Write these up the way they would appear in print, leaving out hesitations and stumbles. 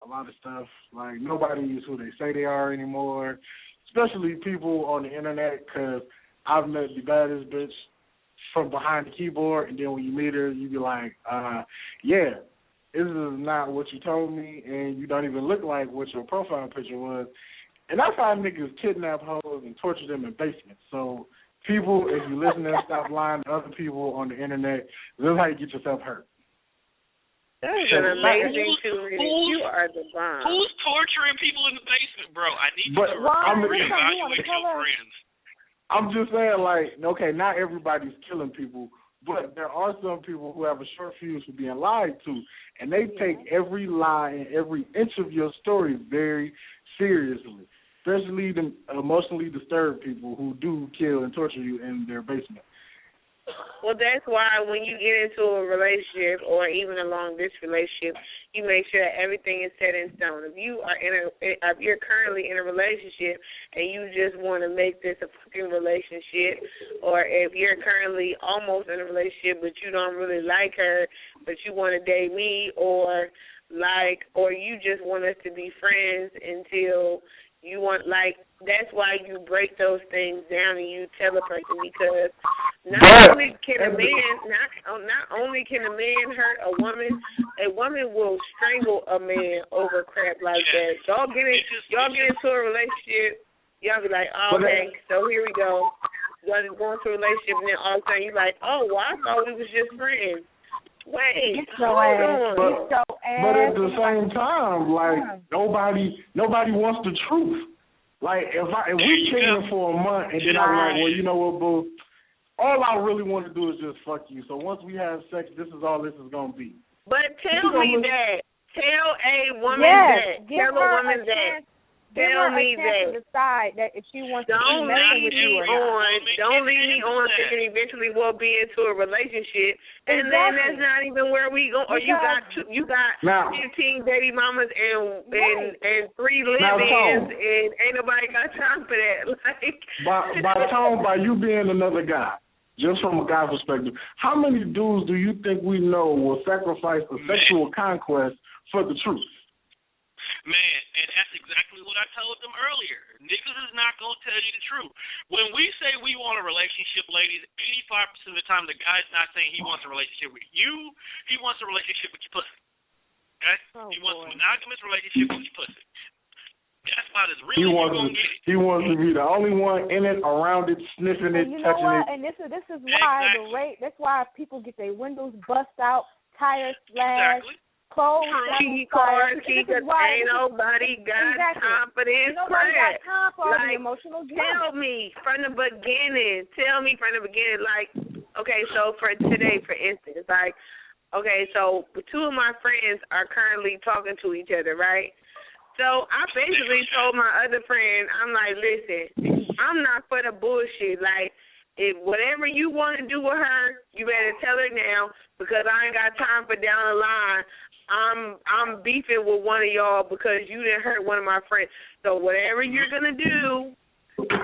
lot of stuff. Like, nobody is who they say they are anymore, especially people on the internet, because I've met the baddest bitch from behind the keyboard, and then when you meet her, you be like, yeah, this is not what you told me, and you don't even look like what your profile picture was. And that's how niggas kidnap hoes and torture them in basements. So, people, if you listen and stop lying to other people on the internet, this is how you get yourself hurt. That is an amazing 2 minutes. You are the bomb. Who's torturing people in the basement, bro? I need But you to reevaluate your friends. I'm just saying, like, okay, not everybody's killing people, but there are some people who have a short fuse for being lied to, and they take every lie and every inch of your story very seriously, especially the emotionally disturbed people who do kill and torture you in their basement. Well, that's why when you get into a relationship or even a long-distance relationship, you make sure that everything is set in stone. If you're currently in a relationship and you just want to make this a fucking relationship, or if you're currently almost in a relationship but you don't really like her, but you want to date me, or you just want us to be friends until you want, that's why you break those things down and you tell a person, because not only can a man hurt a woman will strangle a man over crap like that. Y'all get into a relationship, y'all be like, oh, okay, so here we go. Y'all just going into a relationship, and then all of a sudden you're like, oh, well, I thought we was just friends. Wait, hold on. But at the same time, like, nobody wants the truth. Like, if we kidding for a month and then I'm like, well, you know what, boo? All I really want to do is just fuck you. So once we have sex, this is all this is going to be. But tell me that. Tell a woman that. Tell a woman that. Tell me that. Decide that if she wants to don't lead me on thinking eventually we'll be into a relationship, and then that's not even where we go. Or you got 15 baby mamas and 3 live-ins, and ain't nobody got time for that. Like, by you being another guy, just from a guy perspective, how many dudes do you think we know will sacrifice a sexual conquest for the truth? Man, and that's exactly what I told them earlier. Niggas is not going to tell you the truth. When we say we want a relationship, ladies, 85% of the time the guy's not saying he wants a relationship with you. He wants a relationship with your pussy. Okay? He wants a monogamous relationship with your pussy. That's about as real as you're going to get it. He wants to be the only one in it, around it, sniffing it, touching it. And this is why that's why people get their windows bust out, tires slashed. Exactly. Clothes, key cards, ain't nobody got time for this crap. Like, emotional tell me from the beginning. Like, okay, so for today, for instance, like, okay, so 2 of my friends are currently talking to each other, right? So I basically told my other friend, I'm like, listen, I'm not for the bullshit. Like, if whatever you want to do with her, you better tell her now, because I ain't got time for down the line. I'm beefing with one of y'all because you didn't hurt one of my friends. So whatever you're gonna do,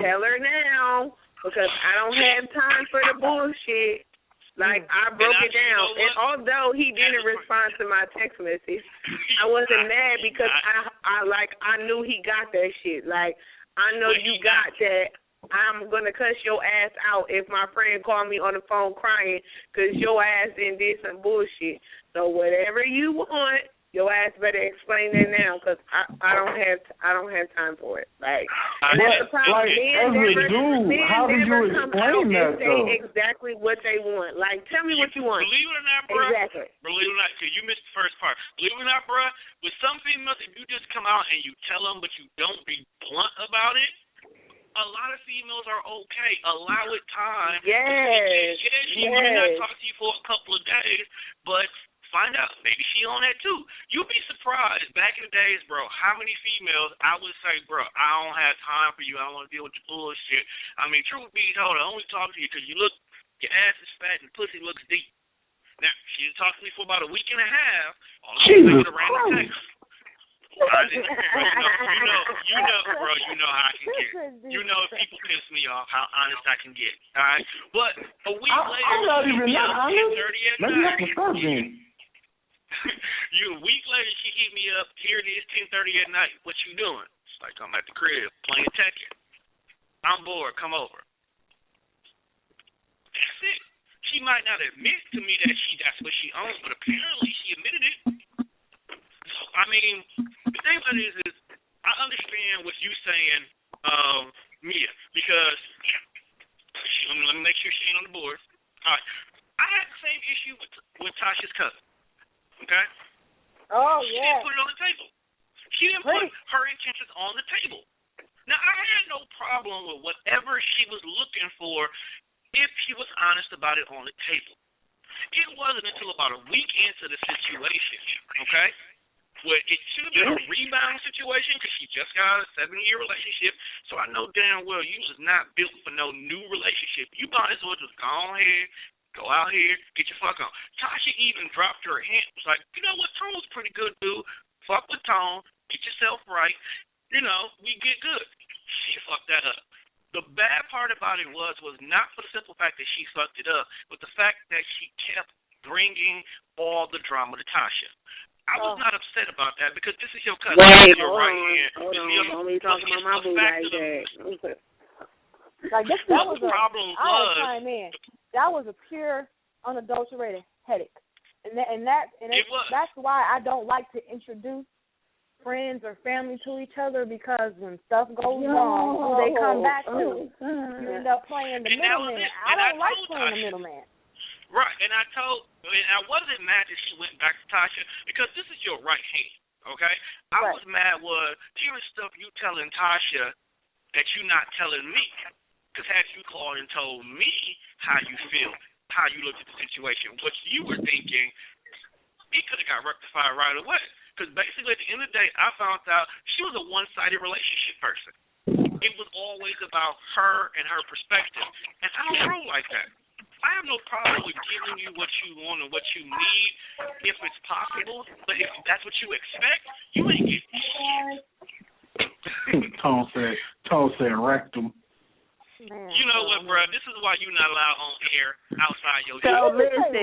tell her now, because I don't have time for the bullshit. Like, I broke it down, and although he didn't respond to my text message, I wasn't mad because I knew he got that shit. Like, I know you got that. I'm going to cuss your ass out if my friend called me on the phone crying because your ass did some bullshit. So whatever you want, your ass better explain that now, because I don't have time for it. Like, and that's the problem. Men how do you explain that, though? Say exactly what they want. Like, tell me what you want. Believe it or not, bro. Exactly. Believe it or not, because you missed the first part. Believe it or not, bro, with some females, if you just come out and you tell them, but you don't be blunt about it, a lot of females are okay. Allow it time. Yes. She might not talk to you for a couple of days, but find out. Maybe she on that too. You'll be surprised. Back in the days, bro, how many females I would say, bro, I don't have time for you. I don't want to deal with your bullshit. I mean, truth be told, I only talk to you because your ass is fat and pussy looks deep. Now, she talked to me for about a week and a half. All of a sudden, I get a random text. You know, bro, you know how I can get. You know if people piss me off, how honest I can get. All right? But a week later, I'm not even that honest. 30 at Maybe night. I can start then. A week later, she hit me up. Here it is, 10:30 at night. What you doing? It's like, I'm at the crib playing Tekken. I'm bored. Come over. That's it. She might not admit to me that that's what she owns, but apparently she admitted it. So, I mean, the thing about it is I understand what you're saying, Mia, because let me make sure she ain't on the board. All right. I had the same issue with Tasha's cousin. Okay? Oh, She yeah. didn't put it on the table. She didn't put her intentions on the table. Now, I had no problem with whatever she was looking for if she was honest about it on the table. It wasn't until about a week into the situation, okay, where it should have been a rebound situation because she just got out of a 7-year relationship, so I know damn well you was not built for no new relationship. You might as well just go ahead, go out here, get your fuck on. Tasha even dropped her hint. Was like, you know what, Tone's pretty good, dude. Fuck with Tone, get yourself right. You know, we get good. She fucked that up. The bad part about it was not for the simple fact that she fucked it up, but the fact that she kept bringing all the drama to Tasha. I was not upset about that because this is your cousin. Wait, your right hand. Hold on. Don't be talking about my boo like that. Like that was the problem was. Chime in. That was a pure, unadulterated headache, that's why I don't like to introduce friends or family to each other, because when stuff goes wrong, who they come back to, you end up playing the middleman. I don't like playing the middleman. Right, and I wasn't mad that she went back to Tasha because this is your right hand, okay? I was mad was hearing stuff you telling Tasha that you not telling me, because had you called and told me how you feel, how you looked at the situation, what you were thinking, it could have got rectified right away. Because basically, at the end of the day, I found out she was a one-sided relationship person. It was always about her and her perspective. And I don't roll like that. I have no problem with giving you what you want and what you need if it's possible. But if that's what you expect, you ain't getting shit. Tone said rectum. Man, you know what, bro? This is why you're not allowed on air outside your listen.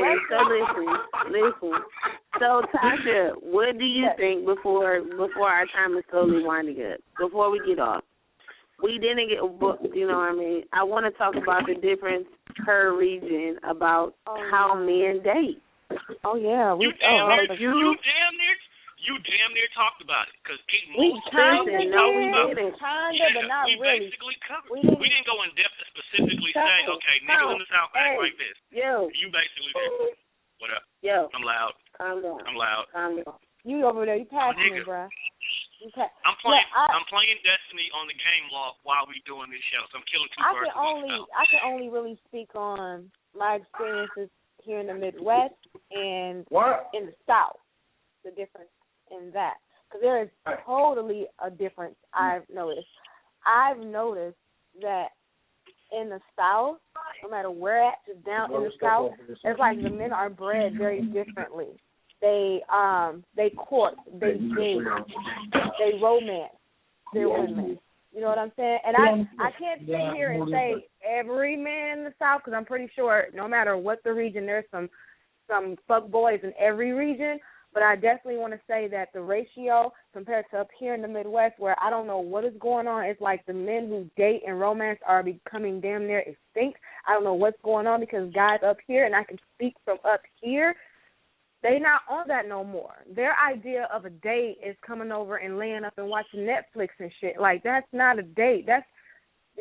So, Tasha, what do you think before our time is slowly winding up? Before we get off, we didn't get booked. You know what I mean? I want to talk about the difference per region about how men date. Oh yeah, you damn near talked about it because we kind of but not we really. Basically covered. We didn't go in depth to specifically say, okay, niggas in the South act like this. You basically did. What up? I'm loud. Calm down. I'm loud. Calm down. You over there? You passing me, bro? I'm playing Destiny on the game log while we doing this show, so I'm killing two birds with one stone. I can only really speak on my experiences here in the Midwest and in the South. The difference in that, because there is totally a difference. I've noticed that in the South, no matter where at, just down in the South, it's like the men are bred very differently. They court, they date, they romance their women. You know what I'm saying? And I can't sit here and say every man in the South, because I'm pretty sure no matter what the region, there's some fuck boys in every region. But I definitely want to say that the ratio compared to up here in the Midwest, where I don't know what is going on, it's like the men who date and romance are becoming damn near extinct. I don't know what's going on, because guys up here, and I can speak from up here, they not on that no more. Their idea of a date is coming over and laying up and watching Netflix and shit. Like, that's not a date.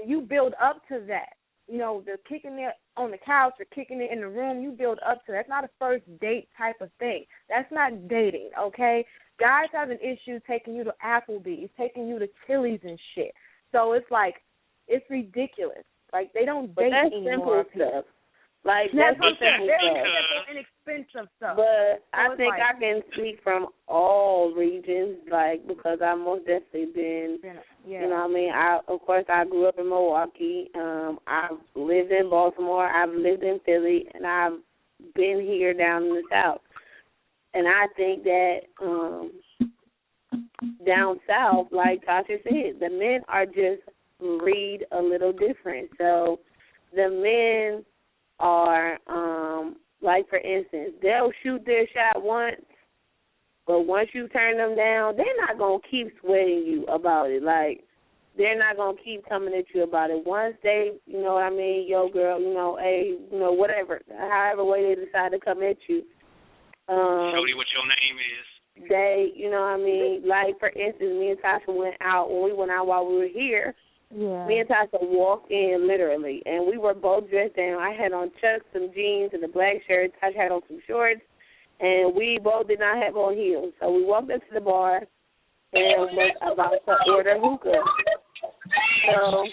You build up to that. You know, the kicking it on the couch or kicking it in the room, you build up to. That's not a first date type of thing. That's not dating, okay? Guys have an issue taking you to Applebee's, taking you to Chili's and shit. So it's like, it's ridiculous. Like, they don't date anymore. Simple stuff. Like, that's simple very stuff. simple, inexpensive stuff. But so I think I can speak from all regions, like, because I've most definitely been, you know what I mean? Of course, I grew up in Milwaukee. I've lived in Baltimore. I've lived in Philly. And I've been here down in the South. And I think that down south, like Tasha said, the men are just read a little different. So the men are, like, for instance, they'll shoot their shot once, But once you turn them down, they're not going to keep sweating you about it. Like, they're not going to keep coming at you about it. Once they, you know what I mean, yo, girl, you know, hey, you know, whatever, however way they decide to come at you. Shorty, what your name is. They, you know what I mean, like, for instance, me and Tasha went out, when we went out while we were here, me and Tasha walked in, literally, and we were both dressed down. I had on chucks, some jeans, and a black shirt. Tasha had on some shorts, and we both did not have on heels. So we walked up to the bar and was about to order hookah. So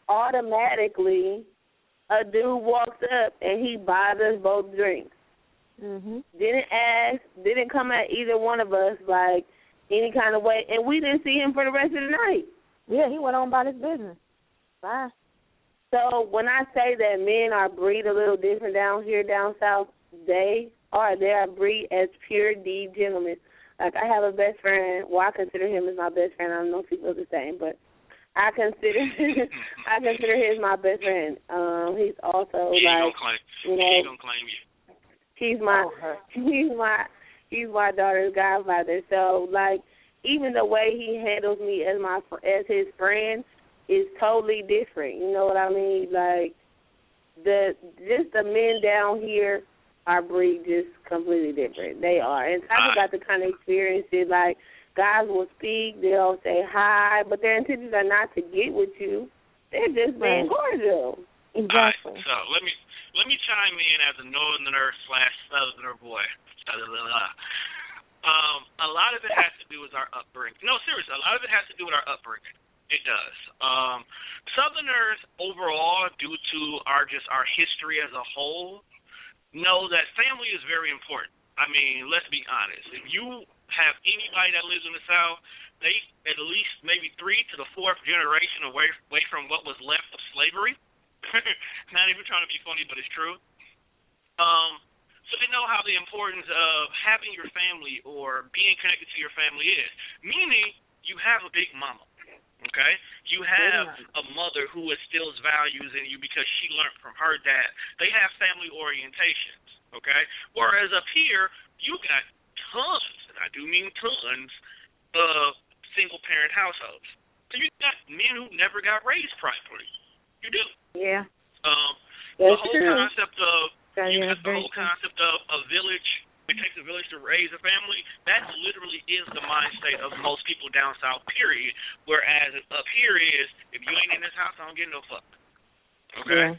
automatically, a dude walks up, and he buys us both drinks. Didn't ask, didn't come at either one of us, like, any kind of way, and we didn't see him for the rest of the night. Yeah, he went on about his business. Bye. So when I say that men are breed a little different down here, down south, they are breed as pure D gentlemen. Like, I have a best friend. Well, I consider him as my best friend. I don't know if he feels the same, but I consider him my best friend. He's also He ain't gonna claim you. He's my daughter's godfather. So, like, even the way he handles me as his friend is totally different. You know what I mean? Like, the men down here are breed just completely different. They are. And I've got the kind of experience that, like, guys will speak, they'll say hi, but their intentions are not to get with you. They're just being cordial. Exactly. Right, so let me chime in as a northerner/southerner boy. A lot of it has to do with our upbringing. No, seriously, a lot of it has to do with our upbringing. It does. Southerners overall, due to our history as a whole, know that family is very important. I mean, let's be honest. If you have anybody that lives in the South, they at least maybe 3 to the 4th generation away from what was left of slavery. Not even trying to be funny, but it's true. So they know how the importance of having your family or being connected to your family is. Meaning, you have a big mama, okay? You have a mother who instills values in you because she learned from her dad. They have family orientations, okay? Whereas up here, you got tons, and I do mean tons, of single-parent households. So you got men who never got raised properly. You do. Yeah. The whole concept of a village, it takes a village to raise a family, that literally is the mind state of most people down south, period. Whereas up here is, if you ain't in this house, I don't get no fuck. Okay? Yeah.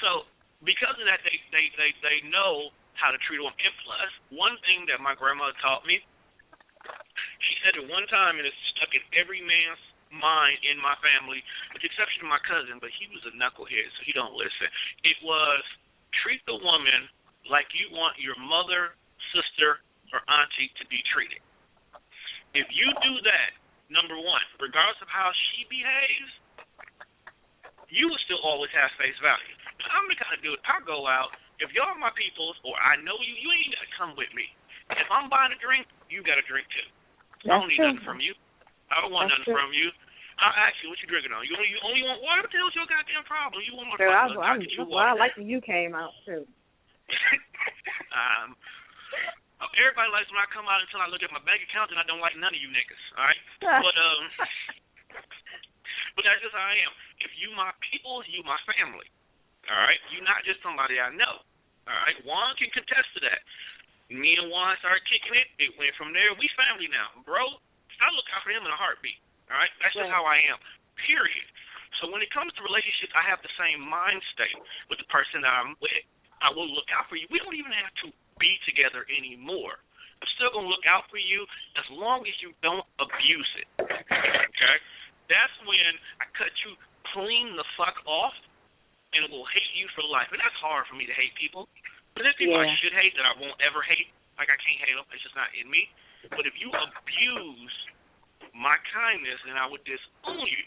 So because of that, they know how to treat them. And plus, one thing that my grandmother taught me, she said it one time, and it's stuck in every man's mind in my family, with the exception of my cousin, but he was a knucklehead, so he don't listen. It was, treat the woman like you want your mother, sister, or auntie to be treated. If you do that, number one, regardless of how she behaves, you will still always have face value. I'm the kind of dude, I go out, if y'all are my peoples, or I know you, you ain't got to come with me. If I'm buying a drink, you got a drink too. I don't need nothing from you. I don't want nothing from you. I'll ask you, what you drinking on? You only want water? What the hell's your goddamn problem? You want more water? I'll get you water. I like when you came out, too. Everybody likes when I come out until I look at my bank account, and I don't like none of you niggas, all right? But that's just how I am. If you my people, you my family, all right? You're not just somebody I know, all right? Juan can contest to that. Me and Juan started kicking it. It went from there. We family now. Bro, I look out for him in a heartbeat. All right? That's just how I am, period. So when it comes to relationships, I have the same mind state with the person that I'm with. I will look out for you. We don't even have to be together anymore. I'm still going to look out for you as long as you don't abuse it, okay? That's when I cut you clean the fuck off and will hate you for life. And that's hard for me to hate people. But there's people I should hate that I won't ever hate. Like, I can't hate them. It's just not in me. But if you abuse my kindness, then I would disown you.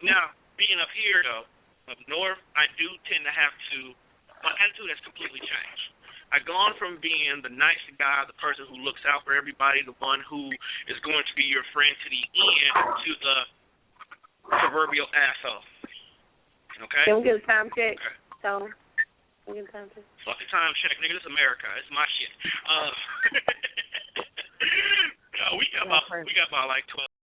Now, being up here, though, up north, I do tend to have to, my attitude has completely changed. I've gone from being the nice guy, the person who looks out for everybody, the one who is going to be your friend to the end, to the proverbial asshole. Okay? Can we get a time check? Okay. So, fuck the time check, nigga. This is America. It's my shit. No, we got about like 12.